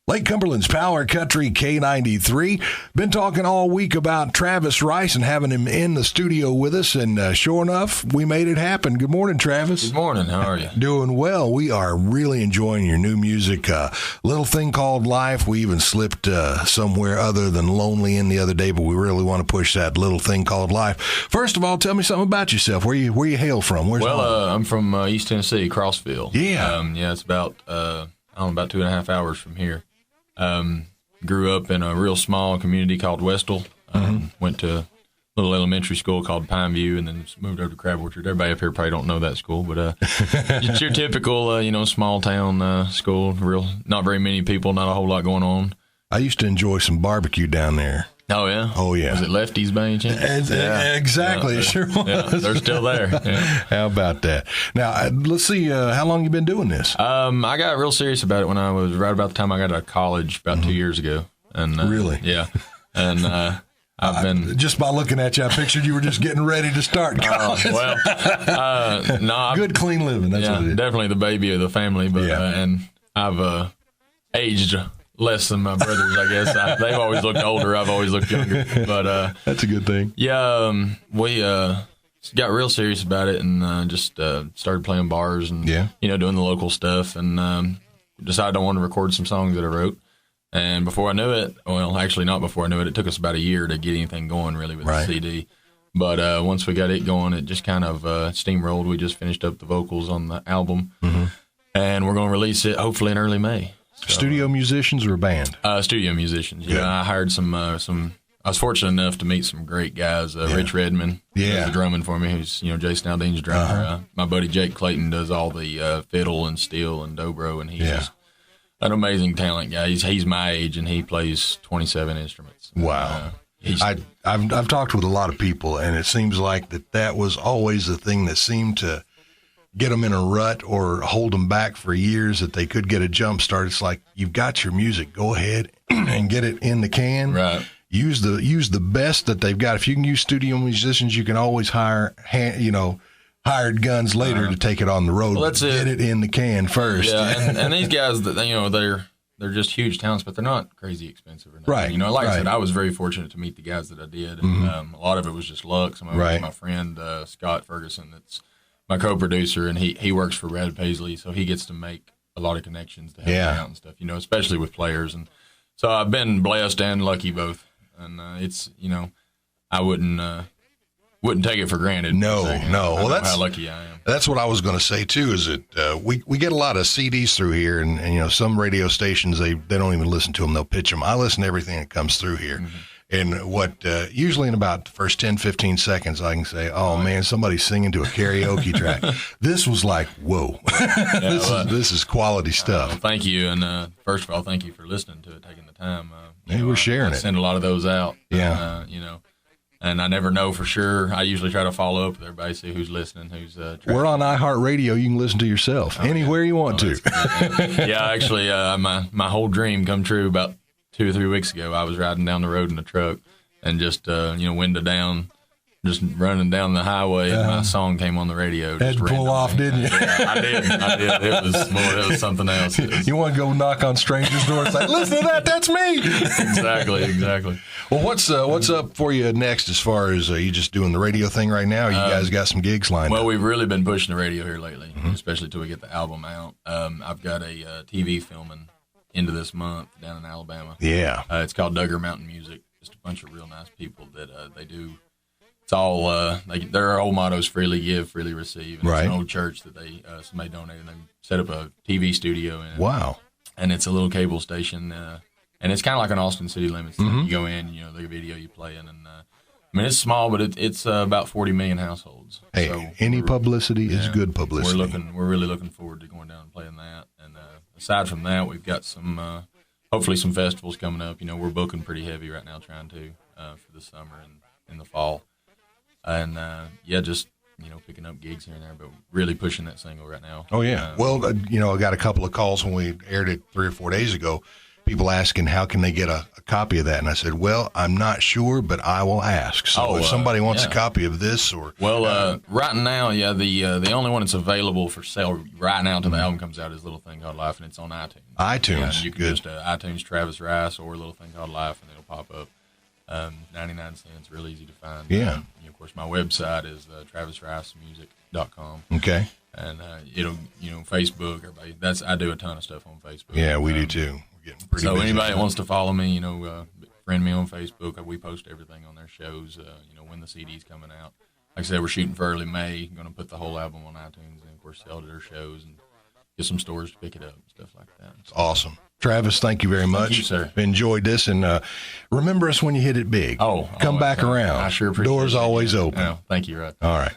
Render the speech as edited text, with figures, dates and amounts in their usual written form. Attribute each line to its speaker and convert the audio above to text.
Speaker 1: Lake Cumberland's Power Country K93. Been talking all week about Travis Rice and having him in the studio with us, and sure enough, we made it happen. Good morning, Travis.
Speaker 2: Good morning. How are you?
Speaker 1: Doing well. We are really enjoying your new music. Little Thing Called Life. We even slipped somewhere other than Lonely in the other day, but we really want to push that Little Thing Called Life. First of all, tell me something about yourself. Where you hail from? Where's
Speaker 2: I'm from East Tennessee, Crossville.
Speaker 1: Yeah.
Speaker 2: It's about about 2.5 hours from here. Grew up in a real small community called Westall. Went to a little elementary school called Pineview, and then moved over to Crab Orchard. Everybody up here probably don't know that school, but it's your typical, small town school. Not very many people, not a whole lot going on.
Speaker 1: I used to enjoy some barbecue down there.
Speaker 2: Oh, yeah?
Speaker 1: Oh, yeah.
Speaker 2: Was it Lefty's by any chance?
Speaker 1: Exactly.
Speaker 2: Yeah,
Speaker 1: it sure was.
Speaker 2: Yeah, they're still there. Yeah.
Speaker 1: How about that? Now, let's see, how long you been doing this?
Speaker 2: I got real serious about it when I was right about the time I got out of college about 2 years ago. And
Speaker 1: Really?
Speaker 2: Yeah. And I've been...
Speaker 1: Just by looking at you, I pictured you were just getting ready to start college. Good, clean living. That's what it is.
Speaker 2: Definitely the baby of the family. But and I've aged less than my brothers, I guess. They've always looked older. I've always looked younger. But
Speaker 1: that's a good thing.
Speaker 2: Yeah, we got real serious about it and just started playing bars and doing the local stuff, and decided I wanted to record some songs that I wrote. And before I knew it, well, actually not before I knew it, it took us about a year to get anything going really with the CD. But once we got it going, it just kind of steamrolled. We just finished up the vocals on the album, and we're going to release it hopefully in early May. So,
Speaker 1: studio musicians or a band?
Speaker 2: Studio musicians. Yeah, I hired some. I was fortunate enough to meet some great guys. Rich Redmond does the drumming for me. Who's Jason Aldean's drummer. My buddy Jake Clayton does all the fiddle and steel and dobro, and he's just an amazing talent guy. He's my age and he plays 27 instruments.
Speaker 1: Wow. I've talked with a lot of people, and it seems like that was always the thing that seemed to get them in a rut or hold them back for years, that they could get a jump start. It's like, you've got your music, go ahead and get it in the can.
Speaker 2: Right.
Speaker 1: Use the best that they've got. If you can use studio musicians, you can always hire hired guns later to take it on the road.
Speaker 2: Well,
Speaker 1: get it in the can first.
Speaker 2: Yeah, and these guys that they're just huge talents, but they're not crazy expensive or nothing.
Speaker 1: Right.
Speaker 2: Like I said, I was very fortunate to meet the guys that I did, and a lot of it was just luck. Some of it was my friend Scott Ferguson, that's my co-producer, and he works for Brad Paisley, so he gets to make a lot of connections to help me out and stuff, especially with players. And so I've been blessed and lucky both. And it's, I wouldn't take it for granted.
Speaker 1: No. Well, that's
Speaker 2: how lucky I am.
Speaker 1: That's what I was going to say too. Is that we get a lot of CDs through here, and some radio stations they don't even listen to them; they'll pitch them. I listen to everything that comes through here. And usually in about the first 10, 15 seconds, I can say, oh, man, somebody's singing to a karaoke track. This was like, whoa, this is quality stuff.
Speaker 2: Well, thank you. And first of all, thank you for listening to it, taking the time.
Speaker 1: We're sharing it.
Speaker 2: I send a lot of those out. Yeah. And I never know for sure. I usually try to follow up with everybody, see who's listening, who's
Speaker 1: We're on Iheartradio. You can listen to yourself anywhere you want to.
Speaker 2: Actually, my whole dream come true about 2 or 3 weeks ago. I was riding down the road in a truck and just, window down, just running down the highway, and my song came on the radio.
Speaker 1: Had to pull off, didn't you?
Speaker 2: Yeah, I did. It was something else.
Speaker 1: You want to go knock on strangers' doors and say, listen to that, that's me.
Speaker 2: Exactly.
Speaker 1: Well, what's up for you next as far as you just doing the radio thing right now? Or you guys got some gigs lined up?
Speaker 2: Well, we've really been pushing the radio here lately, especially till we get the album out. I've got a TV filming into this month down in Alabama.
Speaker 1: Yeah.
Speaker 2: It's called Duggar Mountain Music. Just a bunch of real nice people that they do. It's all, their whole motto is freely give, freely receive. And it's an old church that somebody donated. And they set up a TV studio in it.
Speaker 1: Wow.
Speaker 2: And it's a little cable station. And it's kind of like an Austin City Limits thing. You go in, the video you play in. And, it's small, but it's about 40 million households.
Speaker 1: Hey, so any publicity is good publicity.
Speaker 2: We're really looking forward to going down and playing that. And aside from that, we've got some, hopefully some festivals coming up. We're booking pretty heavy right now, trying to for the summer and in the fall. And just picking up gigs here and there, but really pushing that single right now.
Speaker 1: Oh yeah. I got a couple of calls when we aired it 3 or 4 days ago. people asking how can they get a copy of that, and I said, well, I'm not sure, but I will ask. So if somebody wants a copy of this, or
Speaker 2: right now, the only one that's available for sale right now until the album comes out is Little Thing Called Life, and it's on iTunes.
Speaker 1: iTunes,
Speaker 2: you can just iTunes Travis Rice or Little Thing Called Life, and it'll pop up. 99 cents, real easy to find.
Speaker 1: Yeah.
Speaker 2: Of course, my website is travisricemusic.com.
Speaker 1: Okay.
Speaker 2: And it'll, Facebook, everybody. I do a ton of stuff on Facebook.
Speaker 1: Yeah, we do too. We're getting pretty busy.
Speaker 2: Anybody that wants to follow me, friend me on Facebook. We post everything on their shows. When the CD's coming out. Like I said, we're shooting for early May. Going to put the whole album on iTunes, and of course, sell to their shows and get some stores to pick it up and stuff like that. So,
Speaker 1: awesome. Travis, thank you very much.
Speaker 2: Thank you, sir.
Speaker 1: Enjoyed this, and remember us when you hit it big.
Speaker 2: Come
Speaker 1: back around.
Speaker 2: I sure appreciate it.
Speaker 1: Doors always open.
Speaker 2: Yeah, thank you, Rod.
Speaker 1: All right.